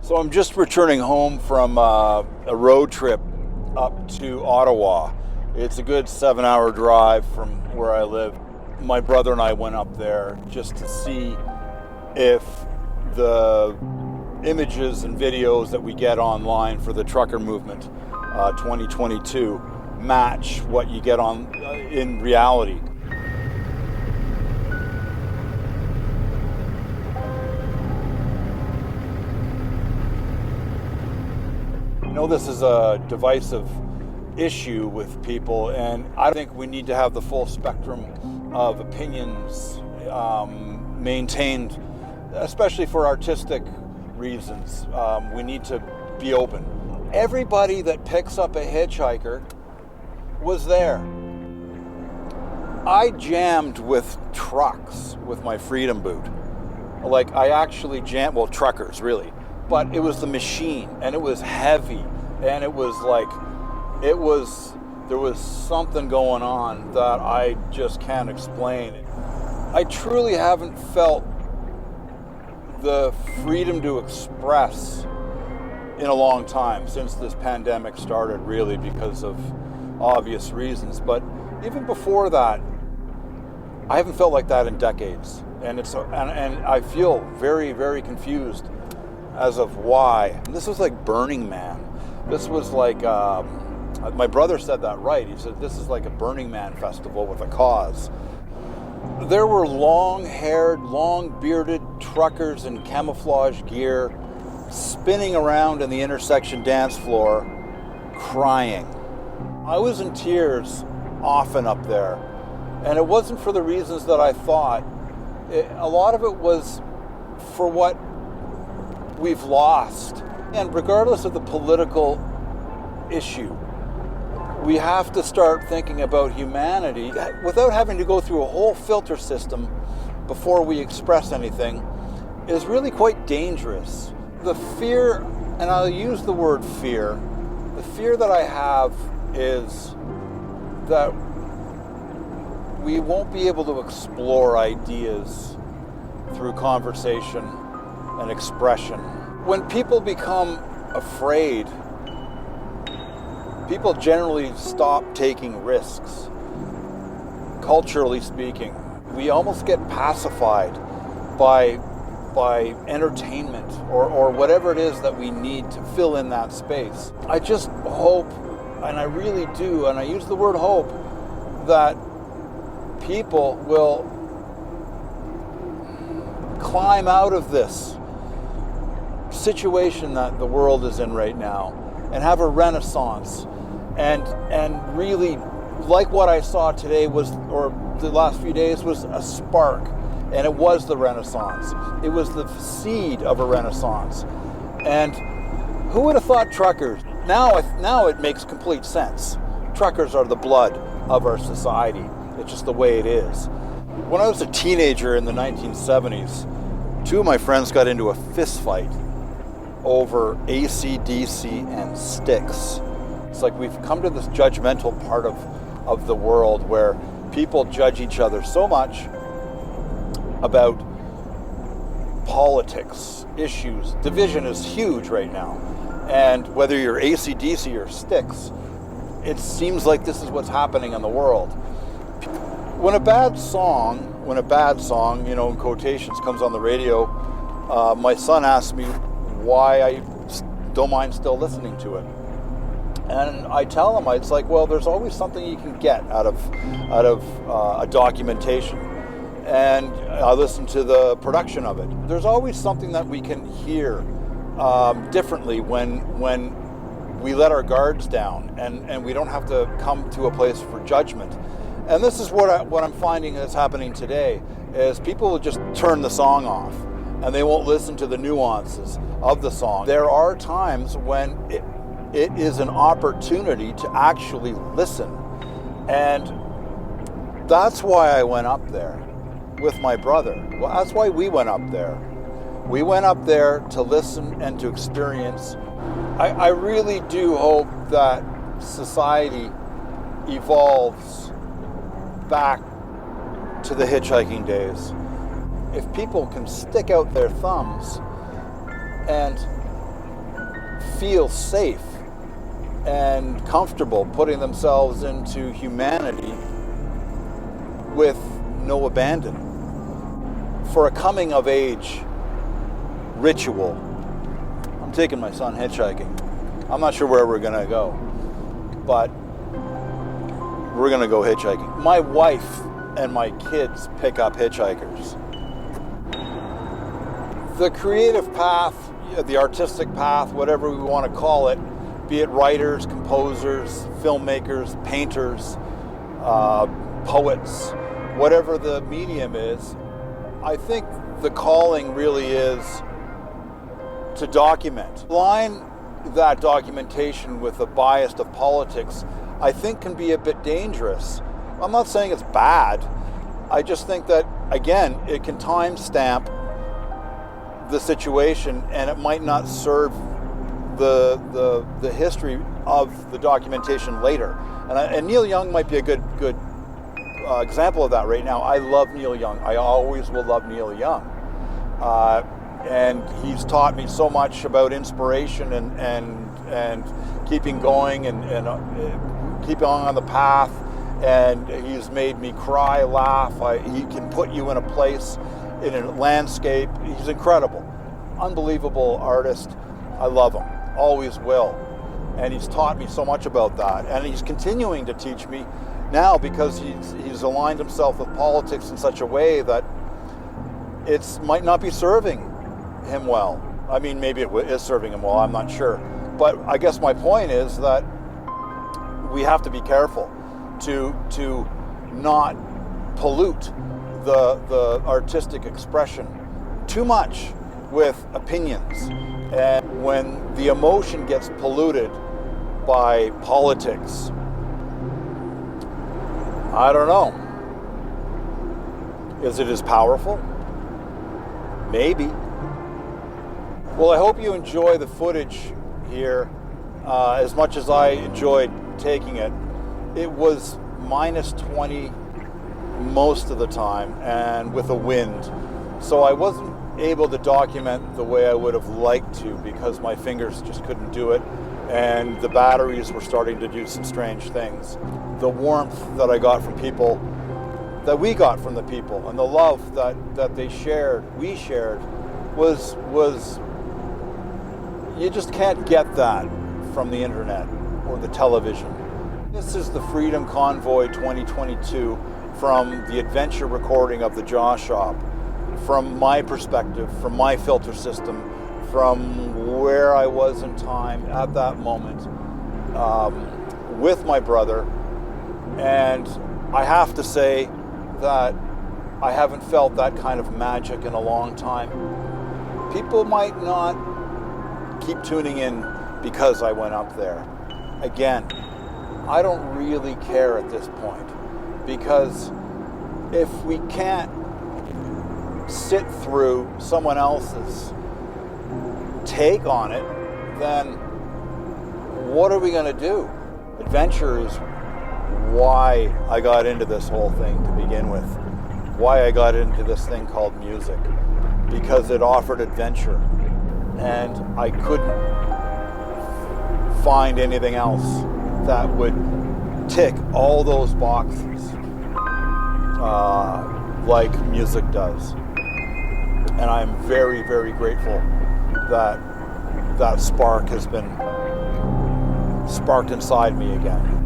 So I'm just returning home from a road trip up to Ottawa. It's a good 7-hour drive from where I live. My brother and I went up there just to see if the images and videos that we get online for the trucker movement 2022 match what you get on in reality. I know this is a divisive issue with people, and I think we need to have the full spectrum of opinions maintained, especially for artistic reasons. We need to be open. Everybody that picks up a hitchhiker was there. I jammed with trucks with my Freedom boot. Like, I actually jammed, well, truckers really, but it was the machine, and it was heavy, and it was like, there was something going on that I just can't explain. I truly haven't felt the freedom to express in a long time since this pandemic started, really, because of obvious reasons. But even before that, I haven't felt like that in decades, and I feel very, very confused as of why. And this was like Burning Man. This was like my brother said that right. He said this is like a Burning Man festival with a cause. There were long-haired, long-bearded truckers in camouflage gear spinning around in the intersection dance floor, crying. I was in tears often up there, and it wasn't for the reasons that I thought. A lot of it was for what we've lost. And regardless of the political issue, we have to start thinking about humanity without having to go through a whole filter system before we express anything is really quite dangerous. The fear, and I'll use the word fear, the fear that I have is that we won't be able to explore ideas through conversation and expression. When people become afraid, people generally stop taking risks. Culturally speaking, we almost get pacified by entertainment or whatever it is that we need to fill in that space. I just hope, and I really do, and I use the word hope, that people will climb out of this situation that the world is in right now and have a renaissance and really, like what I saw today was, or the last few days, was a spark, and it was the renaissance. It was the seed of a renaissance. And who would have thought truckers? Now it makes complete sense. Truckers are the blood of our society. It's just the way it is. When I was a teenager in the 1970s, two of my friends got into a fist fight over AC/DC and sticks. It's like we've come to this judgmental part of the world where people judge each other so much about politics, issues. Division is huge right now. And whether you're AC/DC or sticks, it seems like this is what's happening in the world. When a bad song, in quotations, comes on the radio, my son asks me why I don't mind still listening to it. And I tell him, it's like, well, there's always something you can get out of a documentation. And I listen to the production of it. There's always something that we can hear differently when we let our guards down and we don't have to come to a place for judgment. And this is what I'm finding is happening today, is people will just turn the song off and they won't listen to the nuances of the song. There are times when it is an opportunity to actually listen. And that's why I went up there with my brother. Well, that's why we went up there. We went up there to listen and to experience. I really do hope that society evolves back to the hitchhiking days. If people can stick out their thumbs and feel safe and comfortable putting themselves into humanity with no abandon. For a coming of age ritual, I'm taking my son hitchhiking. I'm not sure where we're gonna go, but we're gonna go hitchhiking. My wife and my kids pick up hitchhikers. The creative path, the artistic path, whatever we want to call it, be it writers, composers, filmmakers, painters, poets, whatever the medium is, I think the calling really is to document. Align that documentation with the bias of politics, I think, can be a bit dangerous. I'm not saying it's bad. I just think that, again, it can timestamp the situation, and it might not serve the history of the documentation later. And Neil Young might be a good example of that right now. I love Neil Young. I always will love Neil Young. And he's taught me so much about inspiration and keeping going and keeping on the path. And he's made me cry, laugh. He can put you in a place, in a landscape. He's incredible. Unbelievable artist. I love him. Always will. And he's taught me so much about that. And he's continuing to teach me now, because he's aligned himself with politics in such a way that it might not be serving him well. I mean, maybe it is serving him well, I'm not sure. But I guess my point is that we have to be careful to not pollute the artistic expression too much with opinions. And when the emotion gets polluted by politics, I don't know. Is it as powerful? Maybe. Well, I hope you enjoy the footage here as much as I enjoyed taking it. It was minus 20 most of the time, and with a wind. So I wasn't able to document the way I would have liked to, because my fingers just couldn't do it, and the batteries were starting to do some strange things. The warmth that I got from people, that we got from the people, and the love that they shared, we shared, was you just can't get that from the internet or the television. This is the Freedom Convoy 2022 from the adventure recording of the Jaw Shop, from my perspective, from my filter system, from where I was in time at that moment, with my brother. And I have to say that I haven't felt that kind of magic in a long time. People might not keep tuning in because I went up there. Again, I don't really care at this point, because if we can't sit through someone else's take on it, then what are we going to do? Adventure is why I got into this whole thing to begin with, why I got into this thing called music, because it offered adventure, and I couldn't find anything else that would tick all those boxes like music does. And I'm very, very grateful that that spark has been sparked inside me again.